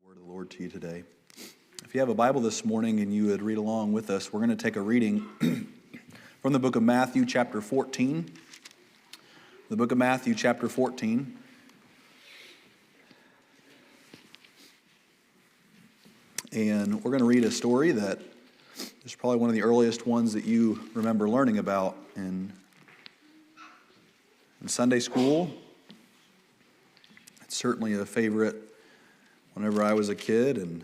Word of the Lord to you today. If you have a Bible this morning and you would read along with us, we're going to take a reading from the book of Matthew chapter 14. The book of Matthew chapter 14. And we're going to read a story that is probably one of the earliest ones that you remember learning about in Sunday school. It's certainly a favorite whenever I was a kid, and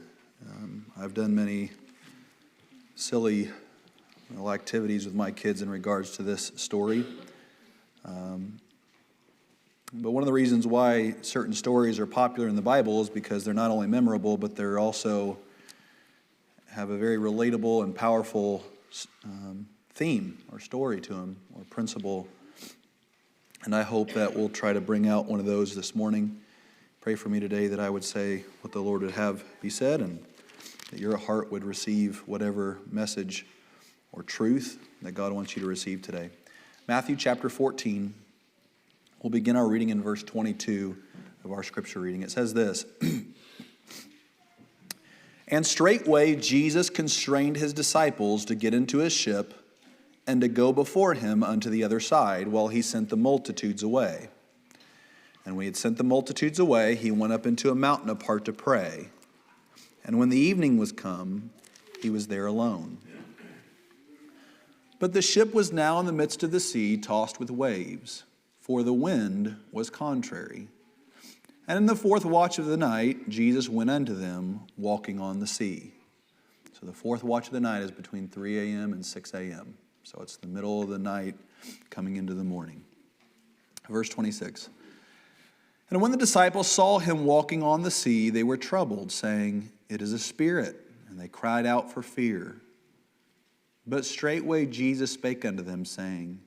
I've done many silly activities with my kids in regards to this story. But one of the reasons why certain stories are popular in the Bible is because they're not only memorable, but they're also have a very relatable and powerful theme or story to them or principle. And I hope that we'll try to bring out one of those this morning. Pray for me today that I would say what the Lord would have be said, and that your heart would receive whatever message or truth that God wants you to receive today. Matthew chapter 14, we'll begin our reading in verse 22 of our scripture reading. It says this, "And straightway Jesus constrained his disciples to get into his ship and to go before him unto the other side, while he sent the multitudes away. And when he had sent the multitudes away, he went up into a mountain apart to pray. And when the evening was come, he was there alone. But the ship was now in the midst of the sea, tossed with waves, for the wind was contrary. And in the fourth watch of the night, Jesus went unto them, walking on the sea." So the fourth watch of the night is between 3 a.m. and 6 a.m. So it's the middle of the night coming into the morning. Verse 26. "And when the disciples saw him walking on the sea, they were troubled, saying, It is a spirit. And they cried out for fear. But straightway Jesus spake unto them, saying,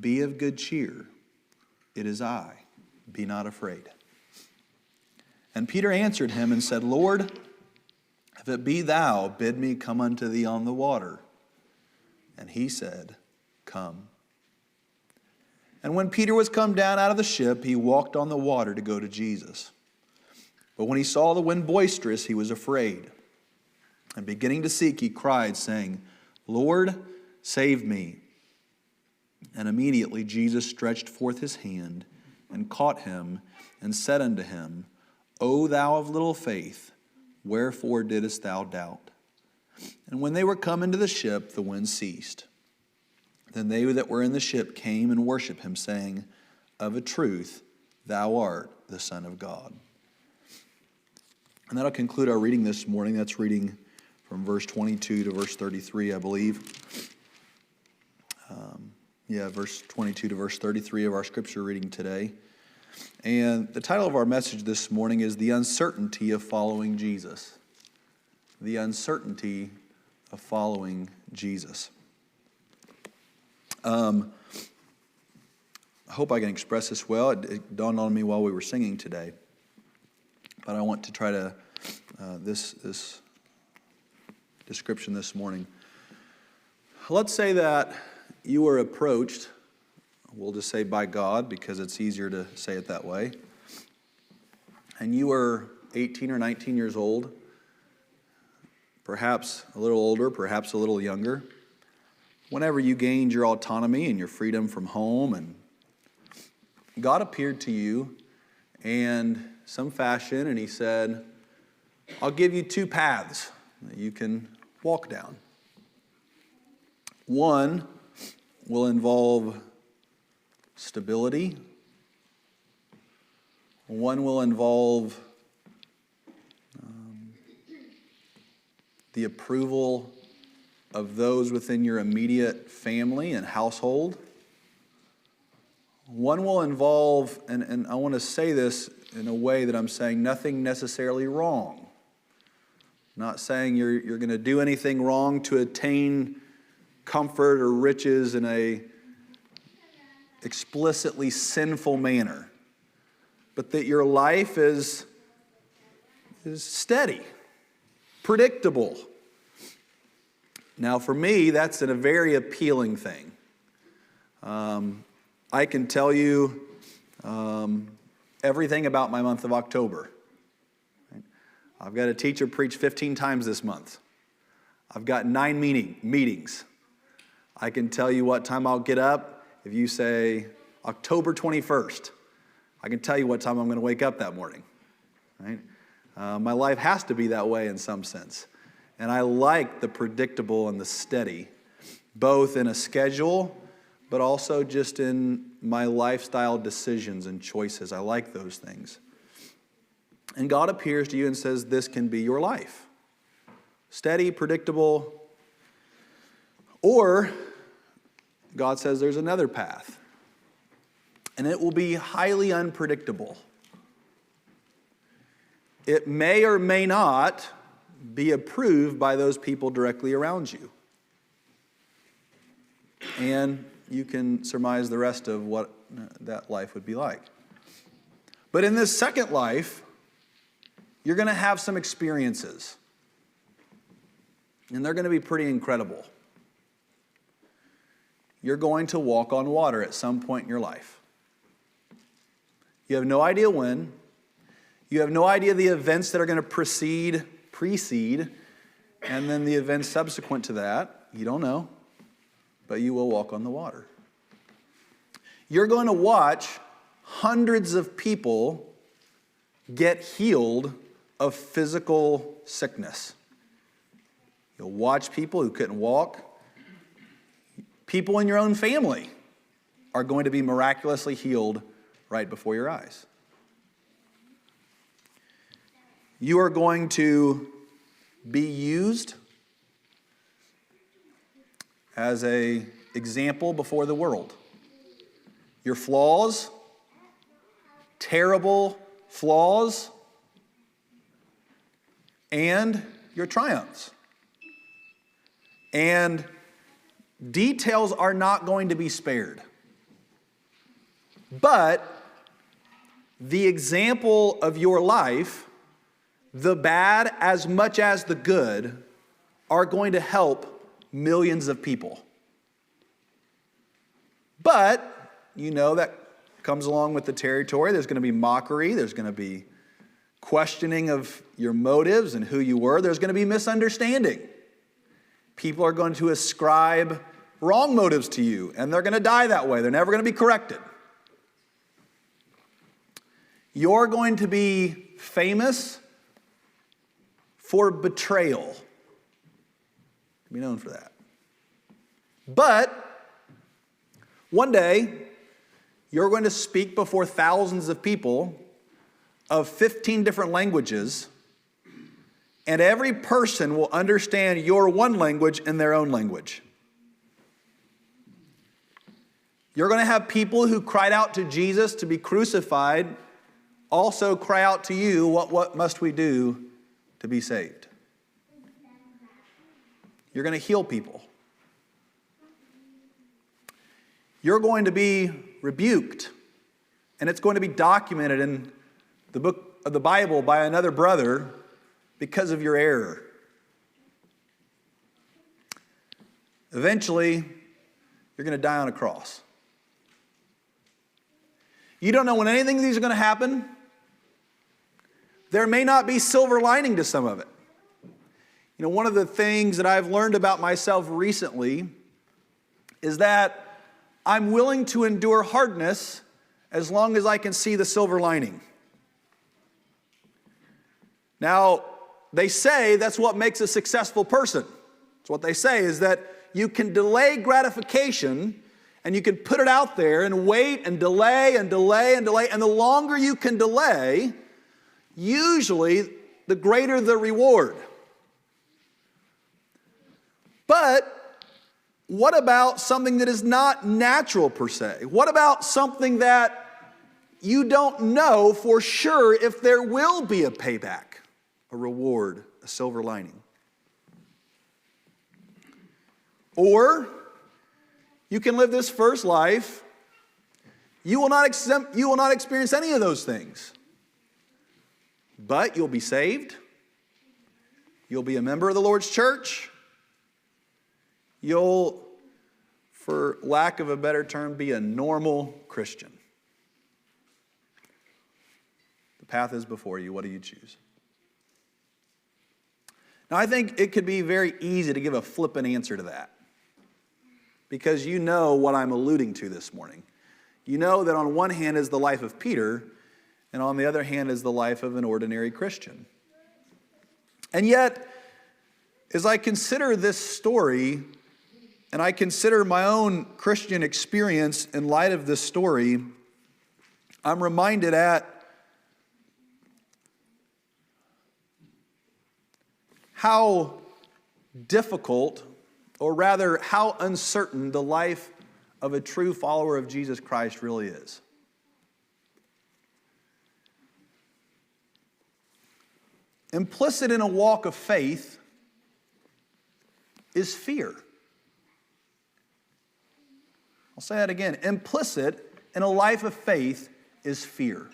Be of good cheer. It is I. Be not afraid. And Peter answered him and said, Lord, if it be thou, bid me come unto thee on the water. And he said, Come. And when Peter was come down out of the ship, he walked on the water to go to Jesus. But when he saw the wind boisterous, he was afraid. And beginning to sink, he cried, saying, Lord, save me. And immediately Jesus stretched forth his hand and caught him and said unto him, O thou of little faith, wherefore didst thou doubt? And when they were come into the ship, the wind ceased. Then they that were in the ship came and worshipped him, saying, Of a truth, thou art the Son of God. And that'll conclude our reading this morning. That's reading from verse 22 to verse 33, I believe. Verse 22 to verse 33 of our scripture reading today. And the title of our message this morning is The Uncertainty of Following Jesus. The Uncertainty of Following Jesus. I hope I can express this well. It dawned on me while we were singing today. But I want to try to, this description this morning. Let's say that you were approached, we'll just say by God because it's easier to say it that way. And you were 18 or 19 years old, perhaps a little older, perhaps a little younger. Whenever you gained your autonomy and your freedom from home, and God appeared to you in some fashion, and he said, I'll give you two paths that you can walk down. One will involve stability. One will involve the approval of those within your immediate family and household. One will involve, and I want to say this in a way that I'm saying nothing necessarily wrong. Not saying you're going to do anything wrong to attain comfort or riches in a explicitly sinful manner. But that your life is steady, predictable. Now, for me, that's a very appealing thing. I can tell you everything about my month of October. I've got a teacher preach 15 times this month. I've got 9 meetings. I can tell you what time I'll get up. If you say October 21st, I can tell you what time I'm going to wake up that morning. Right? My life has to be that way in some sense. And I like the predictable and the steady, both in a schedule, but also just in my lifestyle decisions and choices. I like those things. And God appears to you and says, this can be your life. Steady, predictable. Or God says there's another path. And it will be highly unpredictable. It may or may not be approved by those people directly around you. And you can surmise the rest of what that life would be like. But in this second life, you're going to have some experiences. And they're going to be pretty incredible. You're going to walk on water at some point in your life. You have no idea when. You have no idea the events that are going to precede, and then the events subsequent to that. You don't know. But you will walk on the water. You're going to watch hundreds of people get healed of physical sickness. You'll watch people who couldn't walk. People in your own family are going to be miraculously healed right before your eyes. You are going to be used as an example before the world. Your flaws, terrible flaws, and your triumphs. And details are not going to be spared. But the example of your life, the bad as much as the good, are going to help millions of people. But, you know, that comes along with the territory. There's going to be mockery. There's going to be questioning of your motives and who you were. There's going to be misunderstanding. People are going to ascribe wrong motives to you, and they're going to die that way. They're never going to be corrected. You're going to be famous for betrayal. Be known for that. But one day, you're going to speak before thousands of people of 15 different languages, and every person will understand your one language in their own language. You're going to have people who cried out to Jesus to be crucified also cry out to you, what must we do to be saved? You're going to heal people. You're going to be rebuked, and it's going to be documented in the book of the Bible by another brother because of your error. Eventually, you're going to die on a cross. You don't know when anything of these are going to happen. There may not be silver lining to some of it. You know, one of the things that I've learned about myself recently is that I'm willing to endure hardness as long as I can see the silver lining. Now, they say that's what makes a successful person. It's what they say is that you can delay gratification and you can put it out there and wait and delay and delay and delay. And the longer you can delay, usually the greater the reward. But what about something that is not natural per se? What about something that you don't know for sure if there will be a payback, a reward, a silver lining? Or you can live this first life. You will not experience any of those things. But you'll be saved. You'll be a member of the Lord's church. You'll, for lack of a better term, be a normal Christian. The path is before you. What do you choose? Now, I think it could be very easy to give a flippant answer to that, because you know what I'm alluding to this morning. You know that on one hand is the life of Peter, and on the other hand is the life of an ordinary Christian. And yet, as I consider this story, and I consider my own Christian experience in light of this story, I'm reminded at how difficult, or rather how uncertain, the life of a true follower of Jesus Christ really is. Implicit in a walk of faith is fear. I'll say that again. Implicit in a life of faith is fear.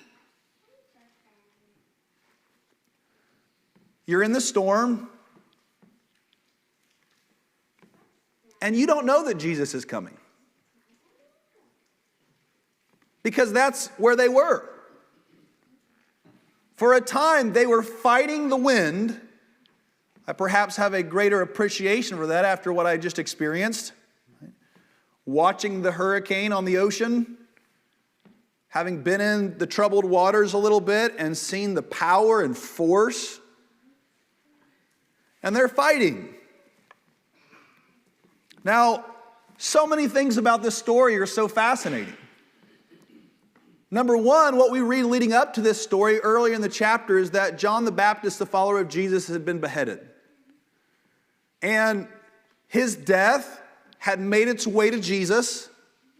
You're in the storm, and you don't know that Jesus is coming, because that's where they were. For a time, they were fighting the wind. I perhaps have a greater appreciation for that after what I just experienced. Watching the hurricane on the ocean, having been in the troubled waters a little bit and seen the power and force. And they're fighting. Now, so many things about this story are so fascinating. Number one, what we read leading up to this story earlier in the chapter is that John the Baptist, the follower of Jesus, had been beheaded. And his death had made its way to Jesus.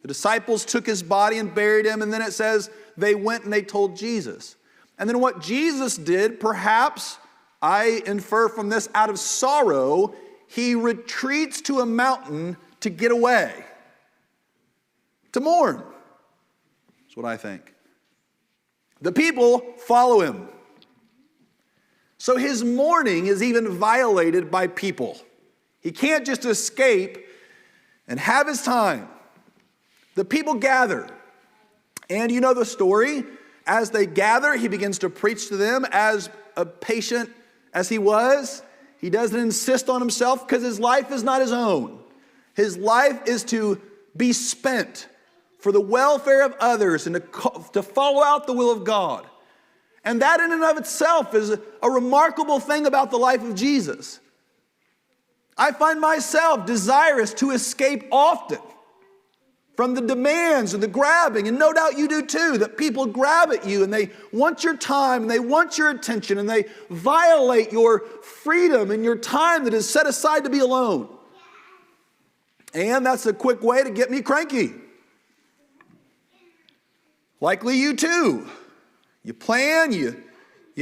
The disciples took his body and buried him, and then it says they went and they told Jesus. And then what Jesus did, perhaps, I infer from this, out of sorrow, he retreats to a mountain to get away, to mourn. That's what I think. The people follow him. So his mourning is even violated by people. He can't just escape and have his time. The people gather. And you know the story. As they gather, he begins to preach to them. As a patient as he was, he doesn't insist on himself, because his life is not his own. His life is to be spent for the welfare of others and to follow out the will of God. And that in and of itself is a remarkable thing about the life of Jesus. I find myself desirous to escape often from the demands and the grabbing, and no doubt you do too, that people grab at you and they want your time and they want your attention and they violate your freedom and your time that is set aside to be alone. And that's a quick way to get me cranky. Likely you too. You plan, you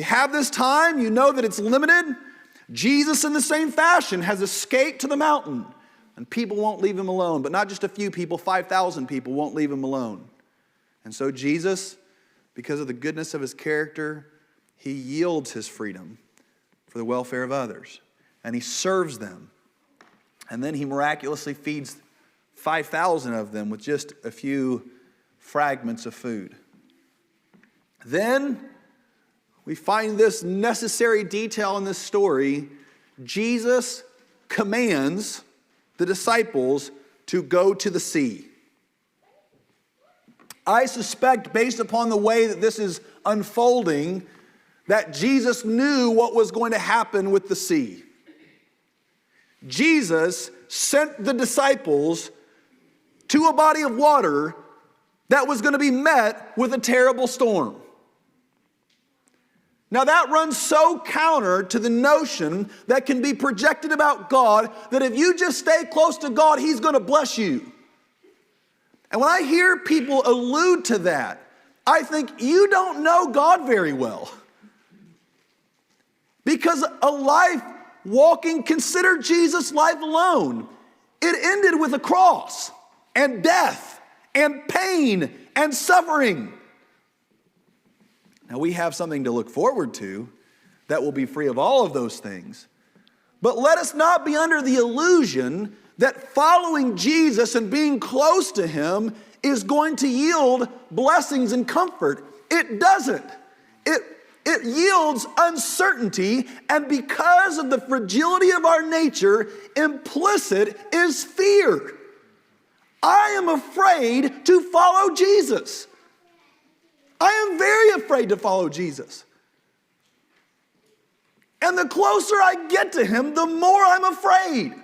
have this time, you know that it's limited. Jesus, in the same fashion, has escaped to the mountain, and people won't leave him alone. But not just a few people, 5,000 people won't leave him alone. And so Jesus, because of the goodness of his character, he yields his freedom for the welfare of others. And he serves them. And then he miraculously feeds 5,000 of them with just a few fragments of food. Then we find this necessary detail in this story. Jesus commands the disciples to go to the sea. I suspect, based upon the way that this is unfolding, that Jesus knew what was going to happen with the sea. Jesus sent the disciples to a body of water that was going to be met with a terrible storm. Now that runs so counter to the notion that can be projected about God that if you just stay close to God, he's going to bless you. And when I hear people allude to that, I think you don't know God very well. Because a life walking, consider Jesus' life alone. It ended with a cross and death and pain and suffering. Now we have something to look forward to that will be free of all of those things. But let us not be under the illusion that following Jesus and being close to him is going to yield blessings and comfort. It doesn't. It yields uncertainty, and because of the fragility of our nature, implicit is fear. I am afraid to follow Jesus. I am very afraid to follow Jesus. And the closer I get to him, the more I'm afraid.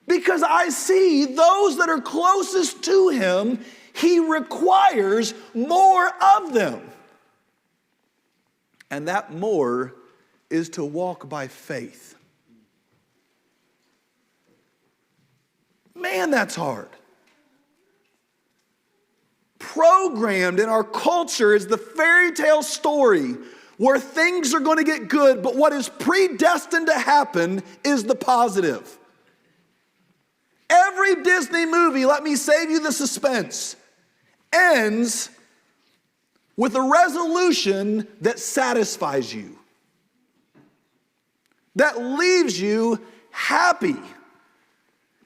Because I see those that are closest to him, he requires more of them. And that more is to walk by faith. Man, that's hard. Programmed in our culture is the fairy tale story where things are going to get good, but what is predestined to happen is the positive. Every Disney movie, let me save you the suspense, ends with a resolution that satisfies you, that leaves you happy.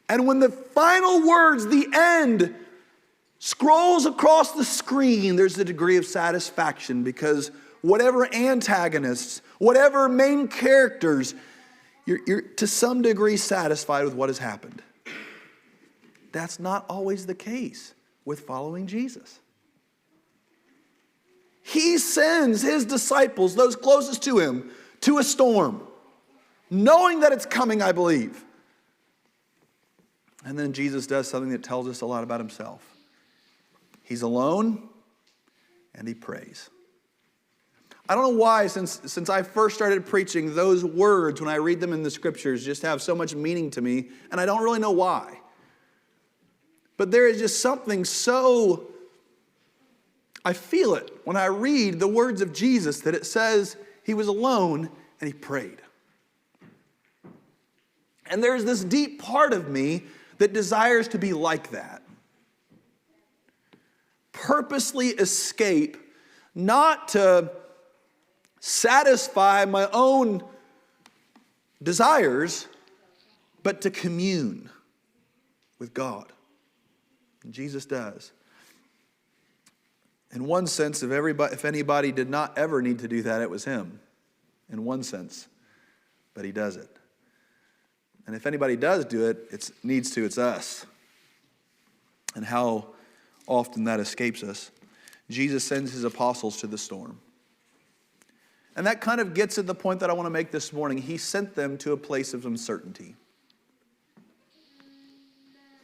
And when the final words, the end, scrolls across the screen, there's a degree of satisfaction because whatever antagonists, whatever main characters, you're to some degree satisfied with what has happened. That's not always the case with following Jesus. He sends his disciples, those closest to him, to a storm, knowing that it's coming, I believe. And then Jesus does something that tells us a lot about himself. He's alone and he prays. I don't know why, since I first started preaching, those words, when I read them in the scriptures, just have so much meaning to me, and I don't really know why. But there is just something so, I feel it when I read the words of Jesus that it says he was alone and he prayed. And there's this deep part of me that desires to be like that. Purposely escape, not to satisfy my own desires, but to commune with God. And Jesus does. In one sense, if anybody did not ever need to do that, it was him. In one sense. But he does it. And if anybody does do it, it's us. And how often that escapes us. Jesus sends his apostles to the storm. And that kind of gets at the point that I want to make this morning. He sent them to a place of uncertainty.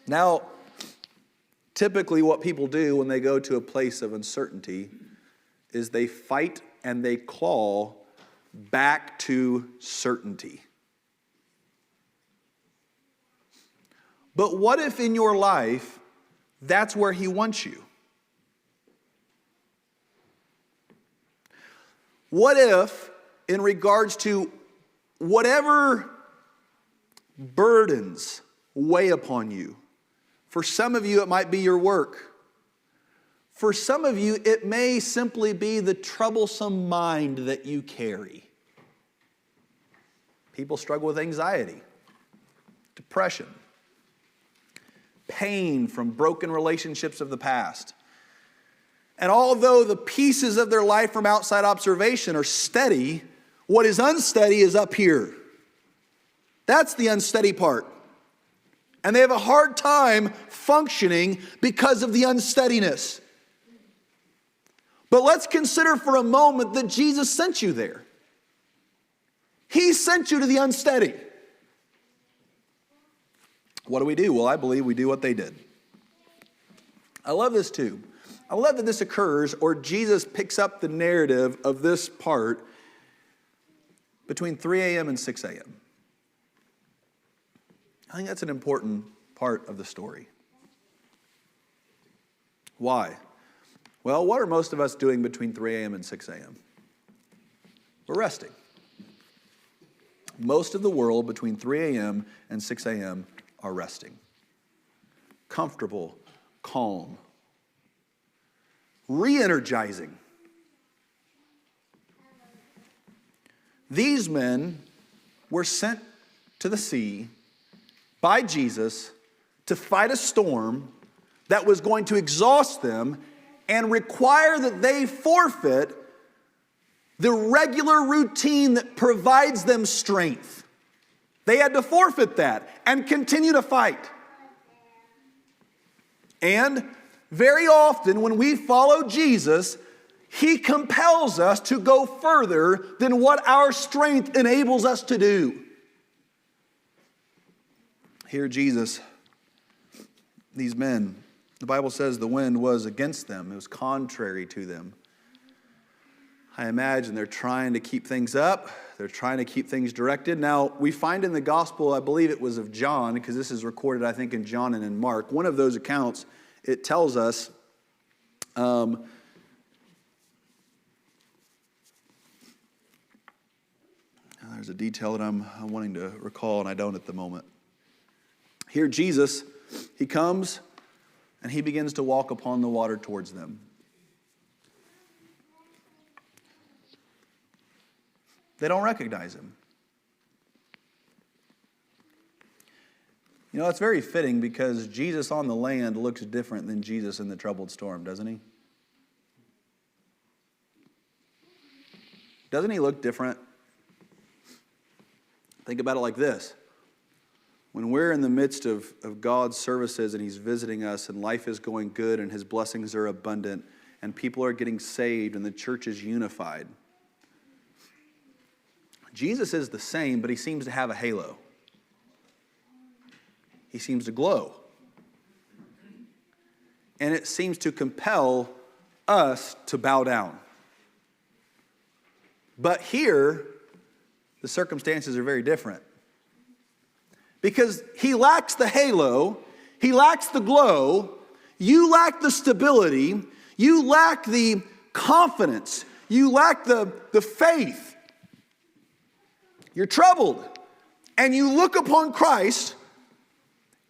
Now, typically what people do when they go to a place of uncertainty is they fight and they claw back to certainty. But what if in your life, that's where he wants you? What if, in regards to whatever burdens weigh upon you, for some of you it might be your work. For some of you it may simply be the troublesome mind that you carry. People struggle with anxiety, depression, pain from broken relationships of the past. And although the pieces of their life from outside observation are steady, what is unsteady is up here. That's the unsteady part. And they have a hard time functioning because of the unsteadiness. But let's consider for a moment that Jesus sent you there. He sent you to the unsteady. What do? Well, I believe we do what they did. I love this too. I love that this occurs, or Jesus picks up the narrative of this part between 3 a.m. and 6 a.m. I think that's an important part of the story. Why? Well, what are most of us doing between 3 a.m. and 6 a.m.? We're resting. Most of the world between 3 a.m. and 6 a.m. are resting. Comfortable, calm, re-energizing. These men were sent to the sea by Jesus to fight a storm that was going to exhaust them and require that they forfeit the regular routine that provides them strength. They had to forfeit that and continue to fight. And very often when we follow Jesus, He compels us to go further than what our strength enables us to do. Here Jesus, these men, the Bible says the wind was against them. It was contrary to them. I imagine they're trying to keep things up. They're trying to keep things directed. Now, we find in the gospel, I believe it was of John, because this is recorded, I think, in John and in Mark. One of those accounts, it tells us, there's a detail that I'm wanting to recall, and I don't at the moment. Here, Jesus, He comes, and He begins to walk upon the water towards them. They don't recognize Him. You know, it's very fitting because Jesus on the land looks different than Jesus in the troubled storm, doesn't He? Doesn't He look different? Think about it like this. When we're in the midst of God's services and He's visiting us and life is going good and His blessings are abundant and people are getting saved and the church is unified, Jesus is the same, but He seems to have a halo. He seems to glow. And it seems to compel us to bow down. But here, the circumstances are very different. Because He lacks the halo, He lacks the glow, you lack the stability, you lack the confidence, you lack the faith. You're troubled, and you look upon Christ,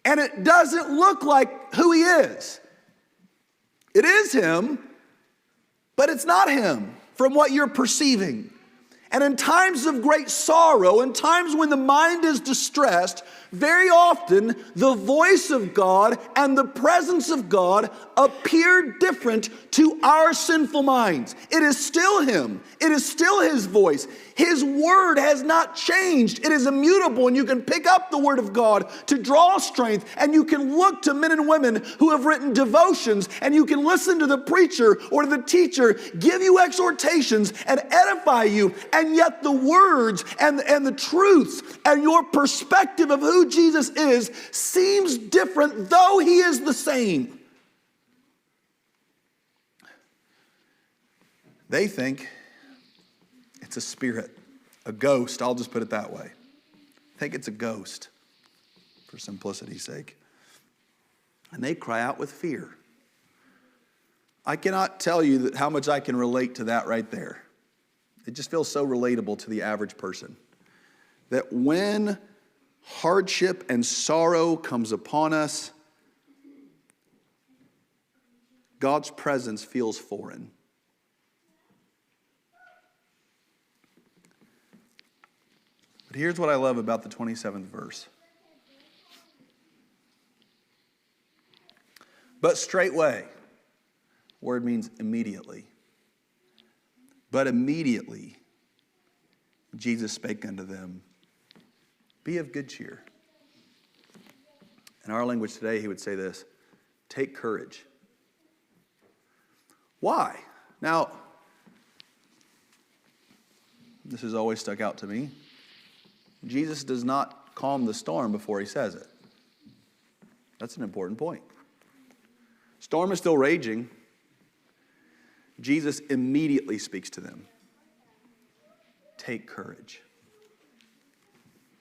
and it doesn't look like who He is. It is Him, but it's not Him from what you're perceiving. And in times of great sorrow, in times when the mind is distressed, very often the voice of God and the presence of God appear different to our sinful minds. It is still Him. It is still His voice. His word has not changed. It is immutable, and you can pick up the word of God to draw strength, and you can look to men and women who have written devotions, and you can listen to the preacher or the teacher give you exhortations and edify you, and yet the words and the truths and your perspective of who Jesus is seems different, though He is the same. They think it's a spirit, a ghost. I'll just put it that way. I think it's a ghost, for simplicity's sake. And they cry out with fear. I cannot tell you that how much I can relate to that right there. It just feels so relatable to the average person. That when hardship and sorrow comes upon us, God's presence feels foreign. But here's what I love about the 27th verse. But straightway, word means immediately. But immediately, Jesus spake unto them, be of good cheer. In our language today, He would say this, take courage. Why? Now, this has always stuck out to me. Jesus does not calm the storm before He says it. That's an important point. Storm is still raging. Jesus immediately speaks to them. Take courage.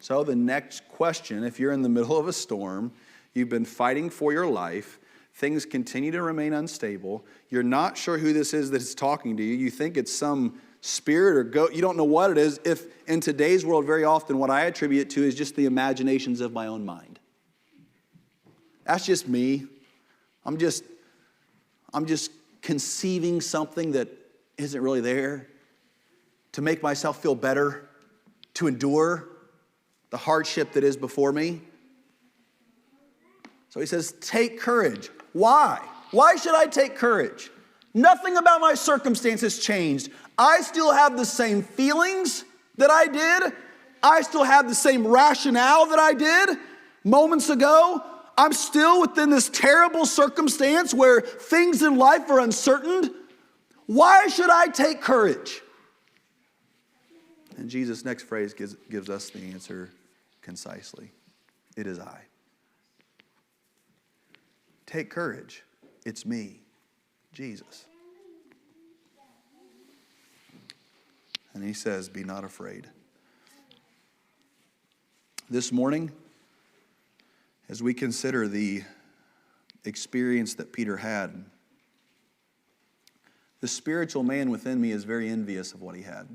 So the next question, if you're in the middle of a storm, you've been fighting for your life, things continue to remain unstable, you're not sure who this is that's talking to you, you think it's some spirit or ghost, you don't know what it is. If in today's world, very often what I attribute it to is just the imaginations of my own mind. That's just me. I'm just conceiving something that isn't really there to make myself feel better, to endure the hardship that is before me. So He says, take courage. Why? Why should I take courage? Nothing about my circumstances changed. I still have the same feelings that I did. I still have the same rationale that I did moments ago. I'm still within this terrible circumstance where things in life are uncertain. Why should I take courage? And Jesus' next phrase gives us the answer concisely. It is I. Take courage. It's me, Jesus. And he says, be not afraid. This morning, as we consider the experience that Peter had, the spiritual man within me is very envious of what he had.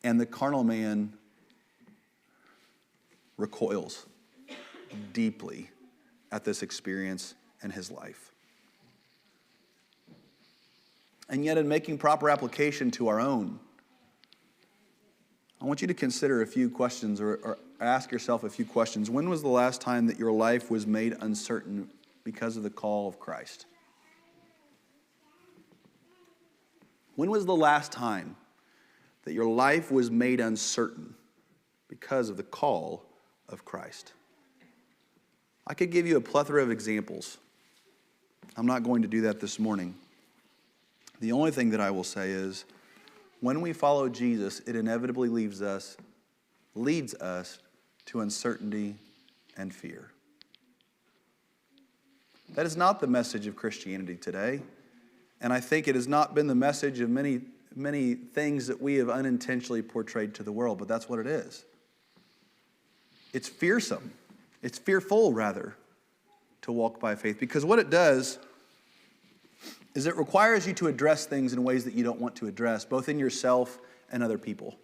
And the carnal man recoils deeply at this experience in his life. And yet, in making proper application to our own, I want you to consider a few questions or ask yourself a few questions. When was the last time that your life was made uncertain because of the call of Christ? When was the last time that your life was made uncertain because of the call of Christ? I could give you a plethora of examples. I'm not going to do that this morning. The only thing that I will say is, when we follow Jesus, it inevitably leads us to uncertainty and fear. That is not the message of Christianity today. And I think it has not been the message of many things that we have unintentionally portrayed to the world, but that's what it is. It's fearsome. It's fearful, rather, to walk by faith. Because what it does is it requires you to address things in ways that you don't want to address, both in yourself and other people.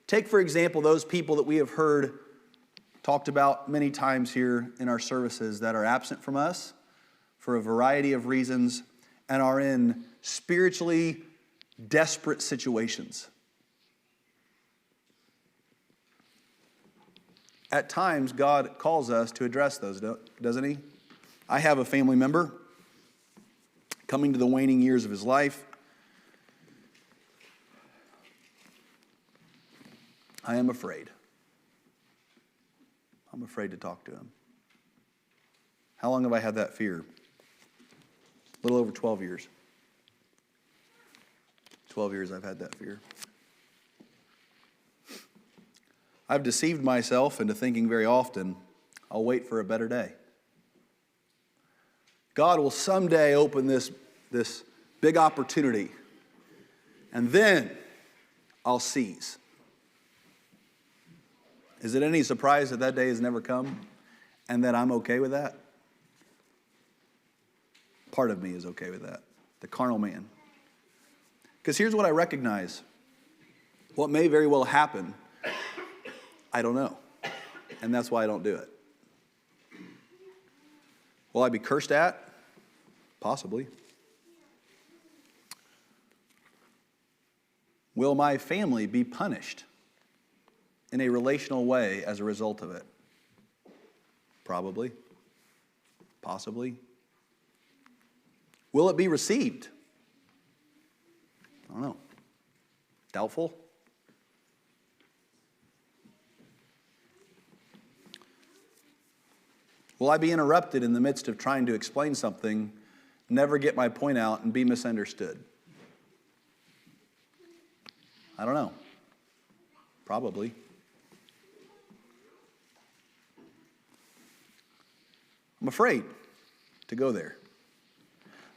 Take, for example, those people that we have heard talked about many times here in our services that are absent from us for a variety of reasons and are in spiritually desperate situations. At times, God calls us to address those, doesn't he? I have a family member coming to the waning years of his life. I am afraid. I'm afraid to talk to him. How long have I had that fear? A little over 12 years. 12 years I've had that fear. I've deceived myself into thinking very often, I'll wait for a better day. God will someday open this big opportunity, and then I'll seize. Is it any surprise that that day has never come and that I'm okay with that? Part of me is okay with that, the carnal man. Because here's what I recognize. What may very well happen, I don't know. And that's why I don't do it. Will I be cursed at? Possibly. Will my family be punished in a relational way as a result of it? Probably. Possibly. Will it be received? I don't know. Doubtful. Will I be interrupted in the midst of trying to explain something, never get my point out, and be misunderstood? I don't know. Probably. I'm afraid to go there.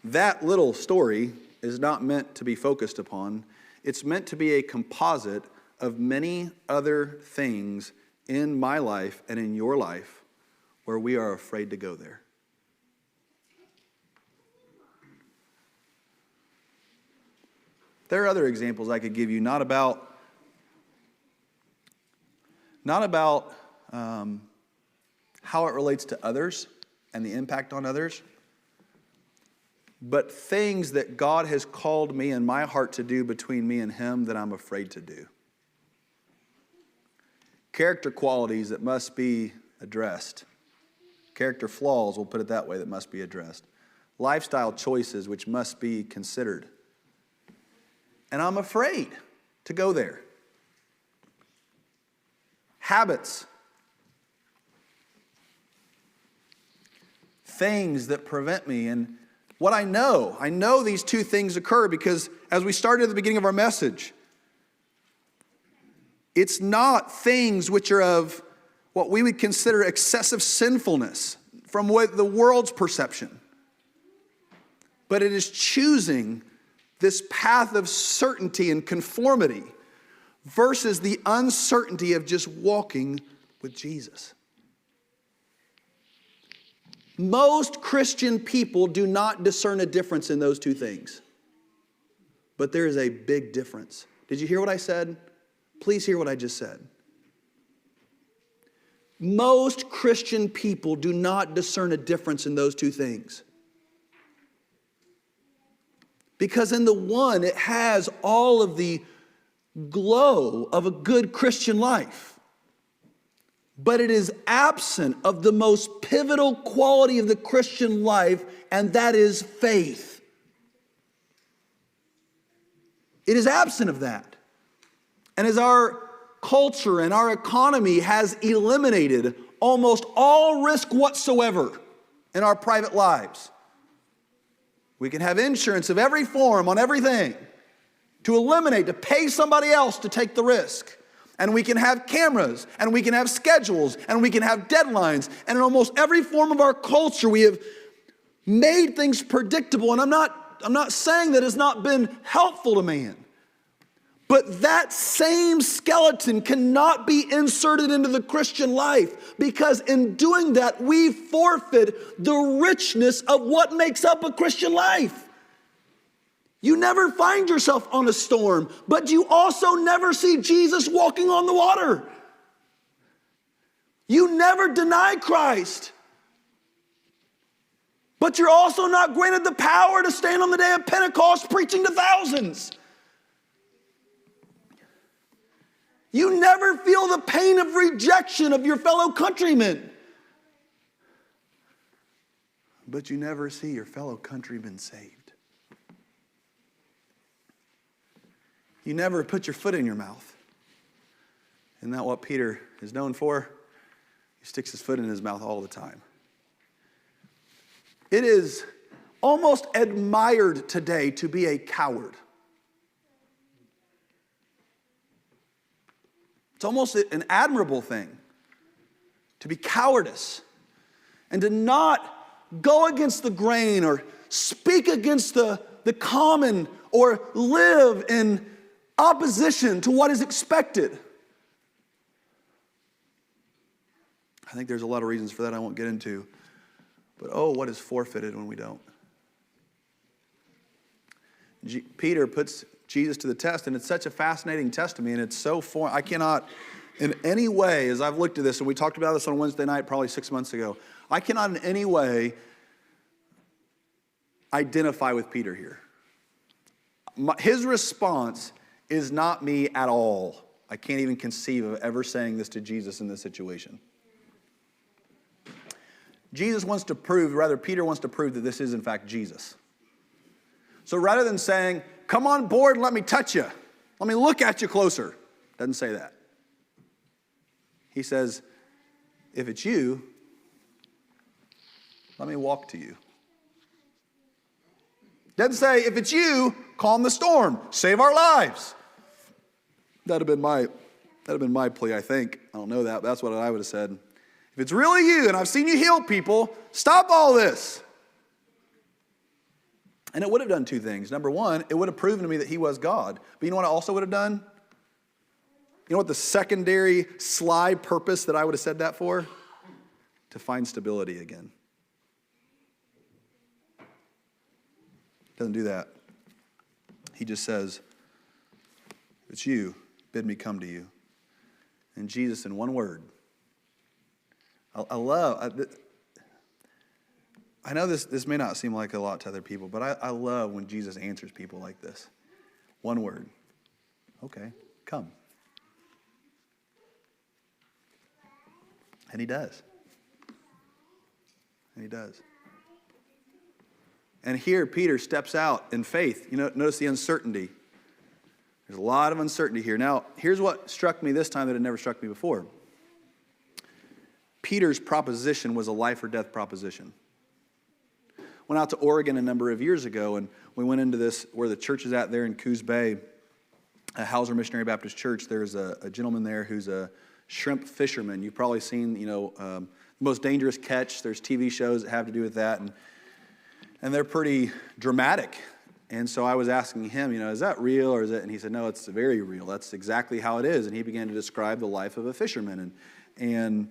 That little story is not meant to be focused upon. It's meant to be a composite of many other things in my life and in your life where we are afraid to go there. There are other examples I could give you, not about how it relates to others and the impact on others, but things that God has called me and my heart to do between me and Him that I'm afraid to do. Character qualities that must be addressed. Character flaws, we'll put it that way, that must be addressed. lifestyle choices which must be considered. And I'm afraid to go there. Habits. Things that prevent me. And what I know these two things occur because as we started at the beginning of our message, it's not things which are of what we would consider excessive sinfulness from what the world's perception. But it is choosing this path of certainty and conformity versus the uncertainty of just walking with Jesus. Most Christian people do not discern a difference in those two things. But there is a big difference. Did you hear what I said? Please hear what I just said. Most Christian people do not discern a difference in those two things. Because in the one, it has all of the glow of a good Christian life. But it is absent of the most pivotal quality of the Christian life, and that is faith. It is absent of that. And as our culture and our economy has eliminated almost all risk whatsoever in our private lives, we can have insurance of every form on everything to pay somebody else to take the risk. And we can have cameras, and we can have schedules, and we can have deadlines. And in almost every form of our culture, we have made things predictable. And I'm not saying that it's not been helpful to man. But that same skeleton cannot be inserted into the Christian life, because in doing that, we forfeit the richness of what makes up a Christian life. You never find yourself on a storm, but you also never see Jesus walking on the water. You never deny Christ, but you're also not granted the power to stand on the day of Pentecost preaching to thousands. You never feel the pain of rejection of your fellow countrymen, but you never see your fellow countrymen saved. You never put your foot in your mouth. Isn't that what Peter is known for? He sticks his foot in his mouth all the time. It is almost admired today to be a coward. It's almost an admirable thing to be cowardice and to not go against the grain or speak against the common or live in opposition to what is expected. I think there's a lot of reasons for that I won't get into. But what is forfeited when we don't? Peter puts Jesus to the test, and it's such a fascinating test to me, and it's so foreign. I cannot in any way, as I've looked at this, and we talked about this on Wednesday night probably 6 months ago, I cannot in any way identify with Peter here. His response is not me at all. I can't even conceive of ever saying this to Jesus in this situation. Peter wants to prove that this is in fact Jesus. So rather than saying, come on board and let me touch you, let me look at you closer, doesn't say that. He says, if it's you, let me walk to you. Doesn't say, if it's you, calm the storm, save our lives. That'd have been my plea, I think. I don't know that, but that's what I would have said. If it's really you, and I've seen you heal people, stop all this. And it would have done two things. Number one, it would have proven to me that he was God. But you know what I also would have done? You know what the secondary sly purpose that I would have said that for? To find stability again. Doesn't do that. He just says, if it's you, bid me come to you. And Jesus, in one word, I know this may not seem like a lot to other people, but I love when Jesus answers people like this. One word. Okay, come. And he does. And he does. And here Peter steps out in faith. Notice the uncertainty. There's a lot of uncertainty here. Now, here's what struck me this time that had never struck me before. Peter's proposition was a life or death proposition. Went out to Oregon a number of years ago, and we went into this, where the church is at there in Coos Bay, a Hauser Missionary Baptist Church. There's a gentleman there who's a shrimp fisherman. You've probably seen, The Most Dangerous Catch. There's TV shows that have to do with that, and they're pretty dramatic. And so I was asking him, is that real or is it? And he said, no, it's very real. That's exactly how it is. And he began to describe the life of a fisherman. And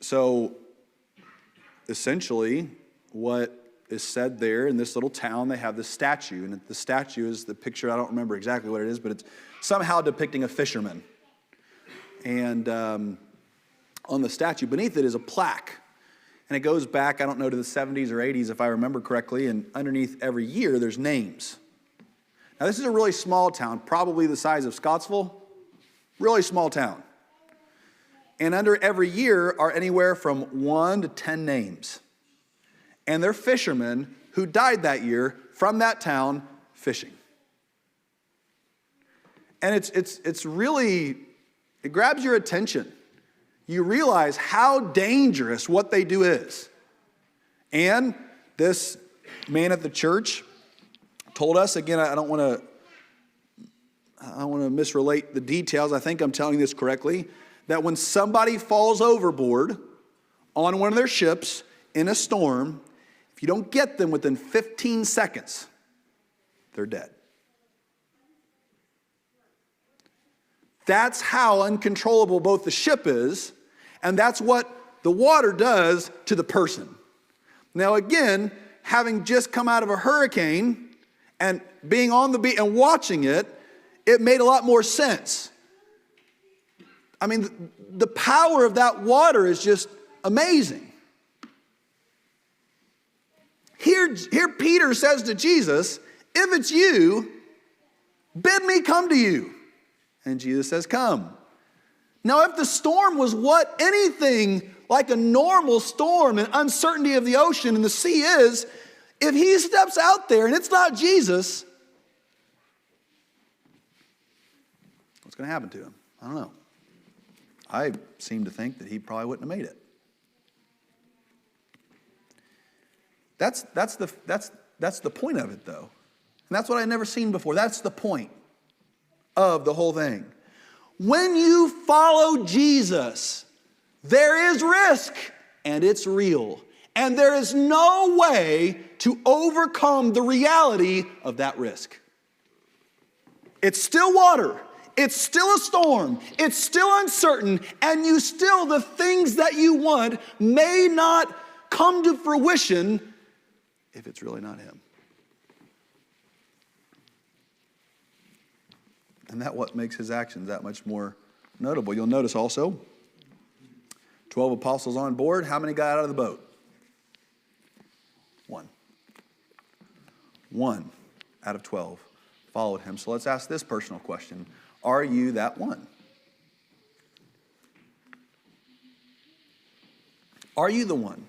so essentially what is said there in this little town, they have this statue. And the statue is the picture, I don't remember exactly what it is, but it's somehow depicting a fisherman. And on the statue, beneath it is a plaque. And it goes back, I don't know, to the 70s or 80s, if I remember correctly. And underneath every year, there's names. Now, this is a really small town, probably the size of Scottsville. Really small town. And under every year are anywhere from 1 to 10 names. And they're fishermen who died that year from that town fishing. And it's really, it grabs your attention. You realize how dangerous what they do is. And this man at the church told us, again, I don't want to misrelate the details. I think I'm telling this correctly, that when somebody falls overboard on one of their ships in a storm, if you don't get them within 15 seconds, they're dead. That's how uncontrollable both the ship is, and that's what the water does to the person. Now again, having just come out of a hurricane and being on the beach and watching it, it made a lot more sense. I mean, the power of that water is just amazing. Here Peter says to Jesus, if it's you, bid me come to you. And Jesus says, come. Now, if the storm was what anything like a normal storm and uncertainty of the ocean and the sea is, if he steps out there and it's not Jesus, what's going to happen to him? I don't know. I seem to think that he probably wouldn't have made it. That's the point of it, though. And that's what I'd never seen before. That's the point of the whole thing. When you follow Jesus, there is risk, and it's real. And there is no way to overcome the reality of that risk. It's still water. It's still a storm. It's still uncertain. And the things that you want may not come to fruition if it's really not him. And that's what makes his actions that much more notable. You'll notice also, 12 apostles on board. How many got out of the boat? One. One out of 12 followed him. So let's ask this personal question. Are you that one? Are you the one?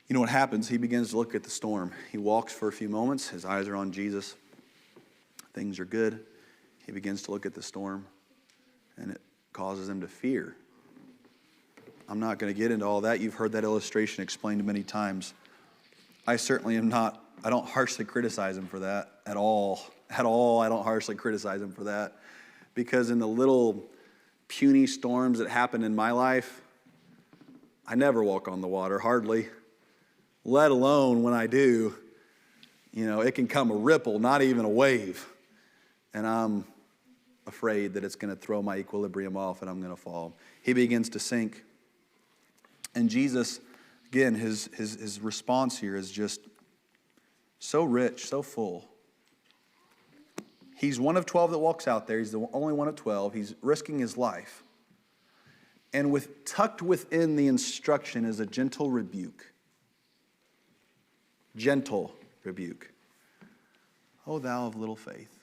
You know what happens? He begins to look at the storm. He walks for a few moments. His eyes are on Jesus. Things are good. He begins to look at the storm, and it causes him to fear. I'm not going to get into all that. You've heard that illustration explained many times. I certainly am not. I don't harshly criticize him for that at all. At all, I don't harshly criticize him for that. Because in the little puny storms that happen in my life, I never walk on the water, hardly. Let alone when I do, it can come a ripple, not even a wave. And I'm afraid that it's going to throw my equilibrium off and I'm going to fall. He begins to sink. And Jesus, again, his response here is just so rich, so full. He's one of 12 that walks out there. He's the only one of 12. He's risking his life. And tucked within the instruction is a gentle rebuke. Gentle rebuke. Oh, thou of little faith.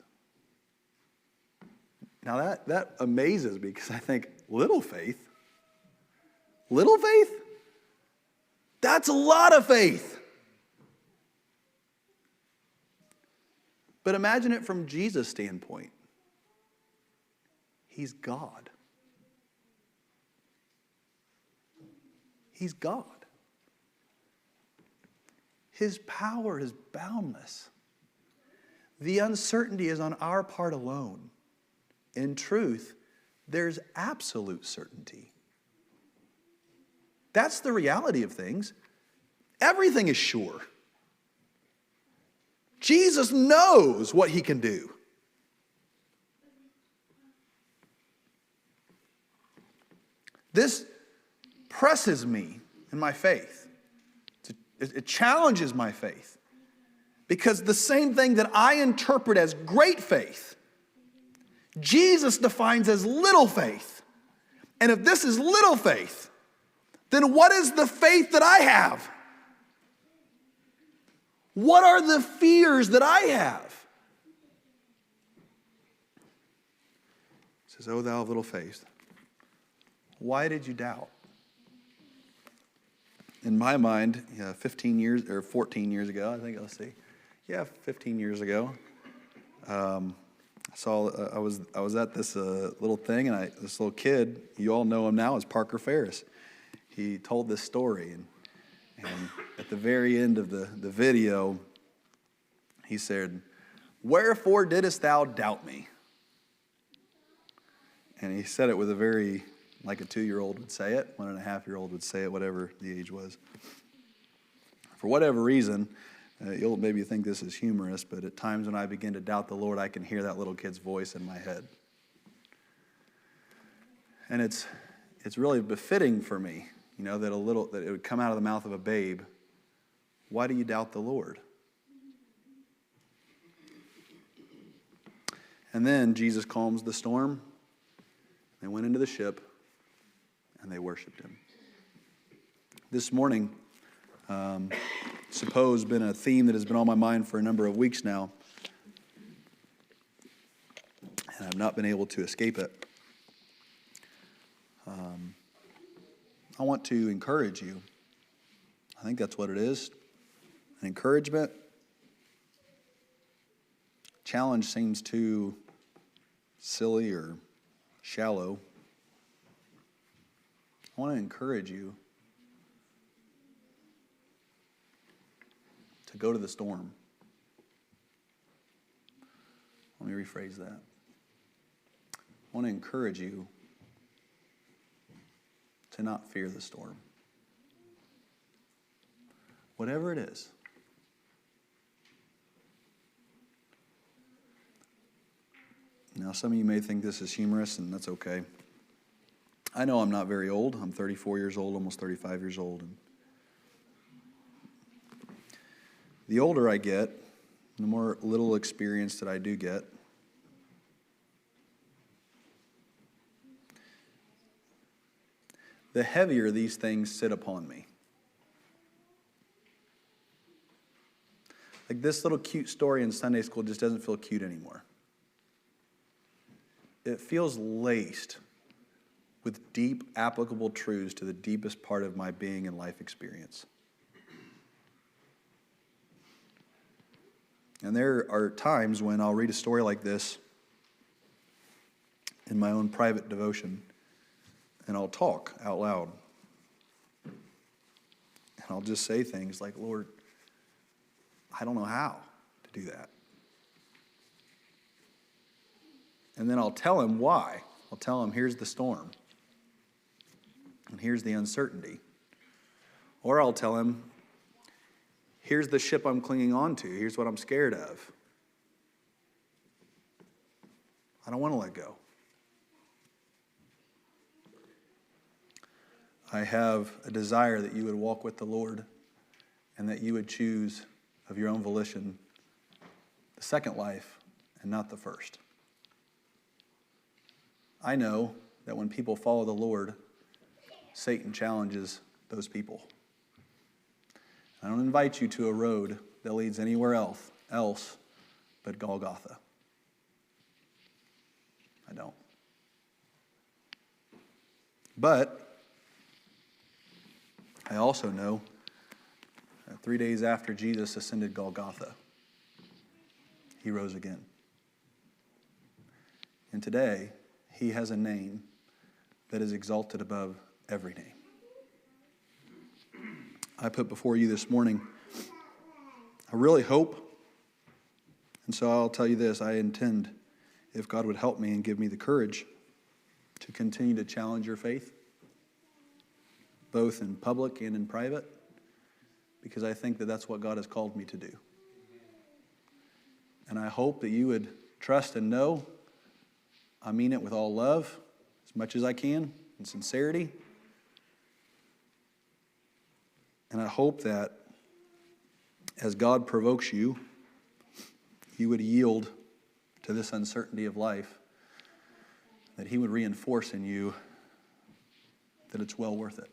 Now that amazes me because I think, little faith? Little faith? That's a lot of faith. But imagine it from Jesus' standpoint. He's God. He's God. His power is boundless. The uncertainty is on our part alone. In truth, there's absolute certainty. That's the reality of things. Everything is sure. Jesus knows what he can do. This presses me in my faith. It challenges my faith. Because the same thing that I interpret as great faith, Jesus defines as little faith. And if this is little faith, then what is the faith that I have? What are the fears that I have? It says, "O thou of little faith, why did you doubt?" In my mind, 15 years or 14 years ago, I think, let's see. Yeah, 15 years ago, I was at this little thing, and this little kid, you all know him now as Parker Ferris. He told this story, and at the very end of the video, he said, "Wherefore didst thou doubt me?" And he said it with a very, like a 2-year-old would say it, 1.5-year-old would say it, whatever the age was. For whatever reason, you'll maybe think this is humorous, but at times when I begin to doubt the Lord, I can hear that little kid's voice in my head. And it's really befitting for me, that it would come out of the mouth of a babe. Why do you doubt the Lord? And then Jesus calms the storm. They went into the ship and they worshiped him. This morning, suppose been a theme that has been on my mind for a number of weeks now, and I've not been able to escape it. I want to encourage you. I think that's what it is. An encouragement. Challenge seems too silly or shallow. I want to encourage you to go to the storm. Let me rephrase that. I want to encourage you to not fear the storm. Whatever it is. Now, some of you may think this is humorous, and that's okay. I know I'm not very old. I'm 34 years old, almost 35 years old. And the older I get, the more little experience that I do get, the heavier these things sit upon me. Like this little cute story in Sunday school just doesn't feel cute anymore. It feels laced with deep, applicable truths to the deepest part of my being and life experience. And there are times when I'll read a story like this in my own private devotion, and I'll talk out loud. And I'll just say things like, "Lord, I don't know how to do that." And then I'll tell him why. I'll tell him, here's the storm. And here's the uncertainty. Or I'll tell him, here's the ship I'm clinging on to. Here's what I'm scared of. I don't want to let go. I have a desire that you would walk with the Lord and that you would choose of your own volition the second life and not the first. I know that when people follow the Lord, Satan challenges those people. I don't invite you to a road that leads anywhere else but Golgotha. I don't. But I also know 3 days after Jesus ascended Golgotha, he rose again. And today, he has a name that is exalted above every name. I put before you this morning, I really hope, and so I'll tell you this, I intend, if God would help me and give me the courage to continue to challenge your faith, both in public and in private, because I think that that's what God has called me to do. And I hope that you would trust and know I mean it with all love, as much as I can, and sincerity. And I hope that as God provokes you, you would yield to this uncertainty of life, that he would reinforce in you that it's well worth it.